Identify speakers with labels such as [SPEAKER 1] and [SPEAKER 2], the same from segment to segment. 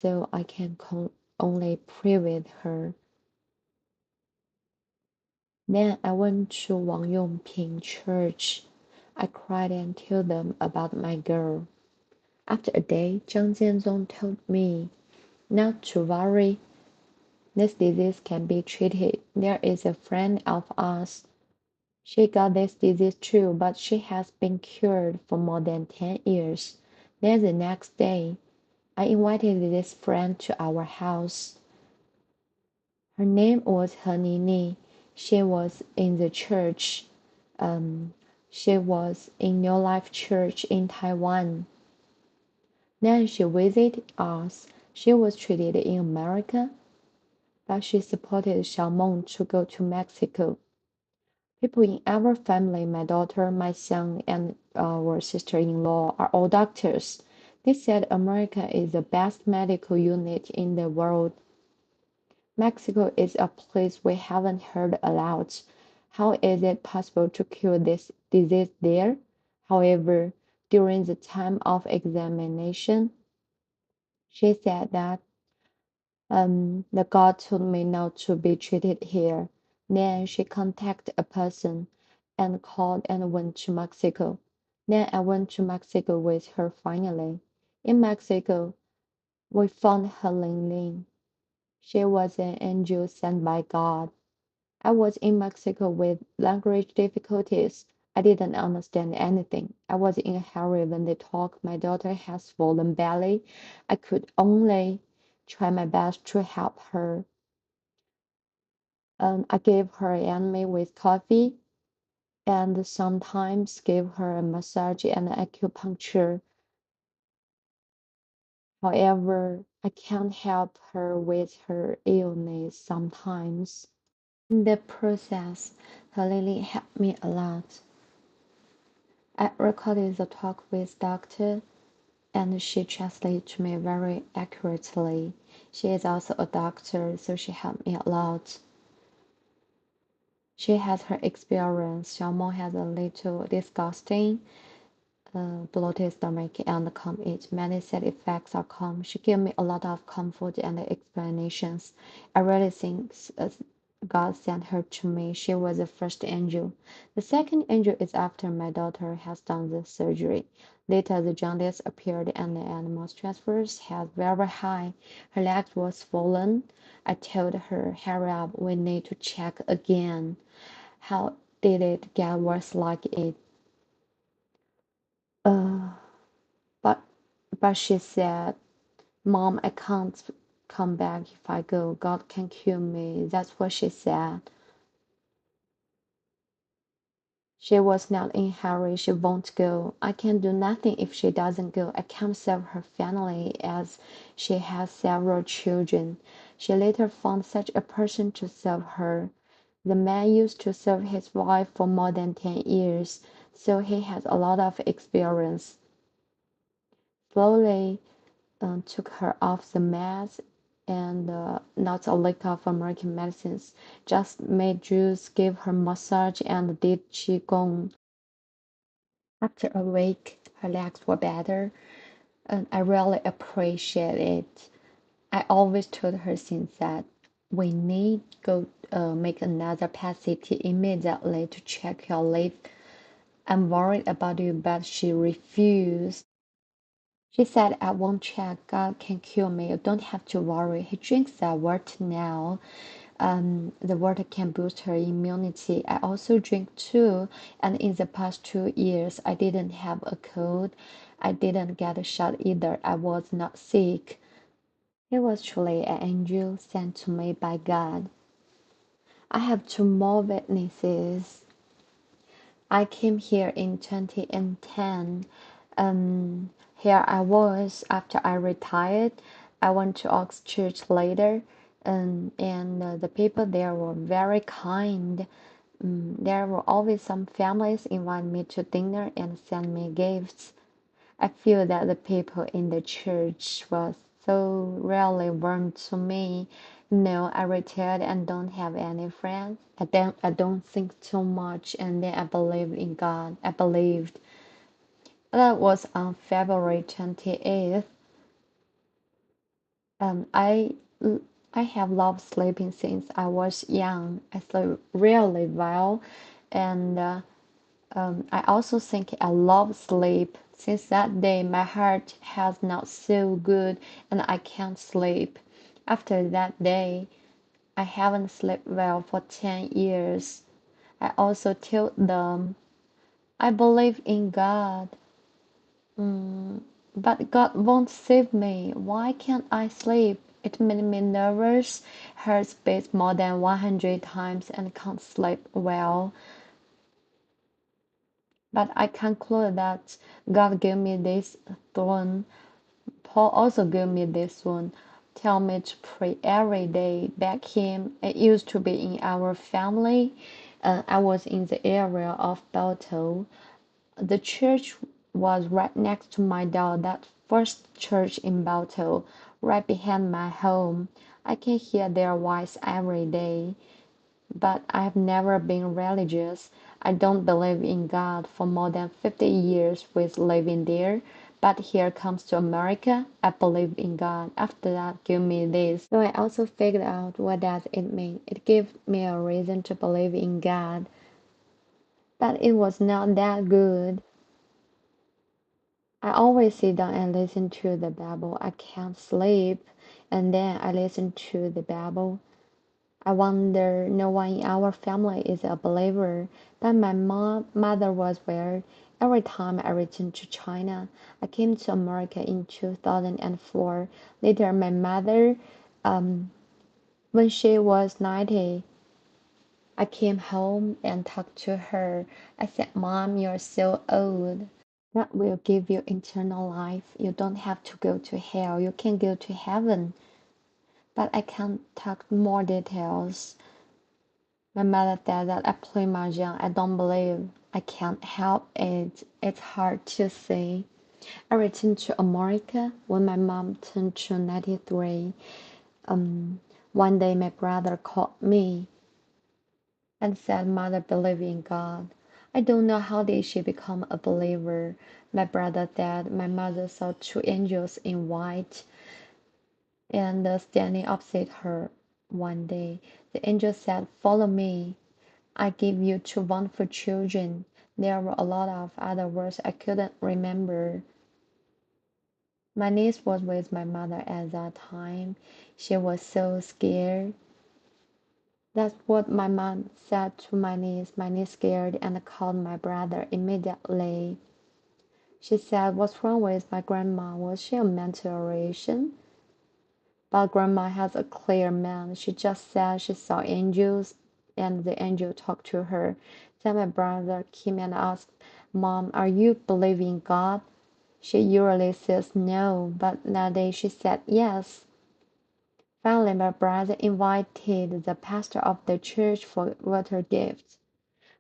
[SPEAKER 1] so I can only pray with her. Then I went to Wang Yongping Church. I cried and told them about my girl. After a day, Zhang Jianzong told me not to worry. This disease can be treated. There is a friend of ours. She got this disease too, but she has been cured for more than 10 years. Then the next day, I invited this friend to our house. Her name was He Nini. She was in the church. Um, she was in New Life Church in Taiwan. Then she visited us. She was treated in America, but she supported Xiaomeng to go to Mexico. People in our family, my daughter, my son, and our sister-in-law are all doctors. They said America is the best medical unit in the world. Mexico is a place we haven't heard a lot. How is it possible to cure this disease there? However, during the time of examination, she said that the God told me not to be treated here. Then she contacted a person and called and went to Mexico. Then I went to Mexico with her finally. In Mexico, we found Helen Lin. She was an angel sent by God. I was in Mexico with language difficulties. I didn't understand anything. I was in a hurry when they talked. My daughter has swollen belly. I could only try my best to help her. I gave her enemy with coffee and sometimes gave her a massage and acupuncture. However, I can't help her with her illness sometimes. In the process, Lily helped me a lot. I recorded the talk with doctor and she translated to me very accurately. She is also a doctor, so she helped me a lot. She has her experience. Xiaomeng has a little disgusting bloated stomach and can't eat. Many side effects are common. She gave me a lot of comfort and explanations. I really think God sent her to me. She was the first angel. The second angel is after my daughter has done the surgery. Later, the jaundice appeared and the animal transfers had very high. Her legs were swollen. I told her, hurry up, we need to check again. How did it get worse like it? Uh, but but she said, Mom, I can't come back if I go. God can kill me. That's what she said. She was not in a hurry. She won't go. I can do nothing if she doesn't go. I can't save her family as she has several children. She later found such a person to serve her. The man used to serve his wife for more than 10 years, so he has a lot of experience. Slowly, took her off the meds and not a lick of American medicines, just made juice, gave her massage, and did qigong. After a week, her legs were better, and I really appreciate it. I always told her since that we need go make another PET-CT immediately to check your liver. I'm worried about you, but she refused. She said, I won't check. God can cure me. You don't have to worry. He drinks that water now. The water can boost her immunity. I also drink too. And in the past 2 years, I didn't have a cold. I didn't get a shot either. I was not sick. He was truly an angel sent to me by God. I have two more witnesses. I came here in 2010. Here I was after I retired. I went to Ox Church later, and the people there were very kind. There were always some families invite me to dinner and send me gifts. I feel that the people in the church were so really warm to me. No, I retired and don't have any friends. I don't think too much and then I believe in God. I believed. That was on February 28th. Um, I I have loved sleeping since I was young. I sleep really well, and I also think I love sleep. Since that day, my heart has not so good, and I can't sleep. After that day, I haven't slept well for 10 years. I also told them I believe in God. Mm, but God won't save me. Why can't I sleep? It made me nervous, heart beats more than 100 times, and can't sleep well. But I conclude that God gave me this thorn. Paul also gave me this one. Tell me to pray every day. Back him, it used to be in our family. I was in the area of Bethel. The church was right next to my door, that first church in Bethel, right behind my home. I can hear their voice every day, but I've never been religious. I don't believe in God for more than 50 years with living there. But here comes to America, I believe in God. After that, give me this. So I also figured out what does it mean. It gave me a reason to believe in God, but it was not that good. I always sit down and listen to the Bible. I can't sleep, and then I listen to the Bible. I wonder no one in our family is a believer, but my mother was weird. Every time I returned to China, I came to America in 2004. Later, my mother, um, when she was 90, I came home and talked to her. I said, Mom, you're so old. God will give you eternal life. You don't have to go to hell. You can go to heaven. But I can't talk more details. My mother said that I play mahjong. I don't believe. I can't help it. It's hard to say. I returned to America when my mom turned to 93. One day my brother called me and said, Mother, believe in God. I don't know how did she become a believer. My brother said my mother saw two angels in white and standing opposite her one day. The angel said, Follow me. I give you two wonderful children. There were a lot of other words I couldn't remember. My niece was with my mother at that time. She was so scared. That's what my mom said to my niece. My niece scared and called my brother immediately. She said, What's wrong with my grandma? Was she a mental illustration? But grandma has a clear mind. She just said she saw angels and the angel talked to her. Then my brother came and asked, Mom, are you believing God? She usually says no, but that day she said yes. Finally, my brother invited the pastor of the church for water gifts.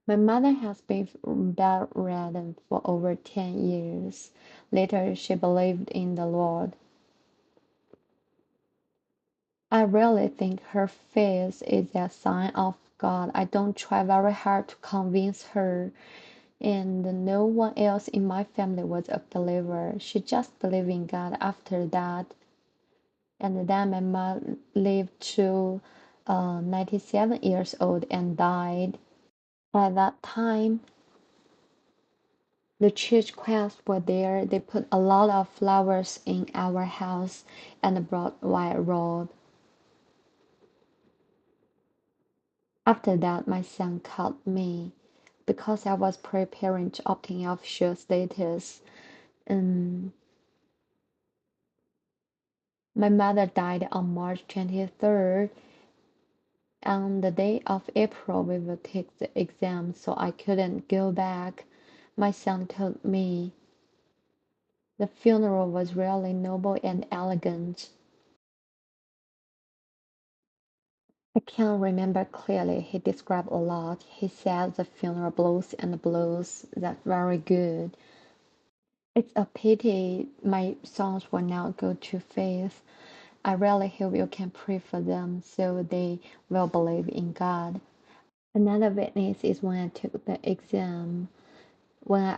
[SPEAKER 1] My mother has been bedridden for over 10 years. Later, she believed in the Lord. I really think her faith is a sign of God. I don't try very hard to convince her, and no one else in my family was a believer. She just believed in God after that. And then my mom lived to 97 years old and died. By that time, the church choirs were there. They put a lot of flowers in our house and brought white robe. After that, my son called me because I was preparing to obtain official status. Um, my mother died on March 23rd. On the day of April, we will take the exam, so I couldn't go back. My son told me the funeral was really noble and elegant. I can't remember clearly. He described a lot. He said the funeral blues and blues. That's very good. It's a pity my sons will not go to faith. I really hope you can pray for them so they will believe in God. Another witness is when I took the exam. When I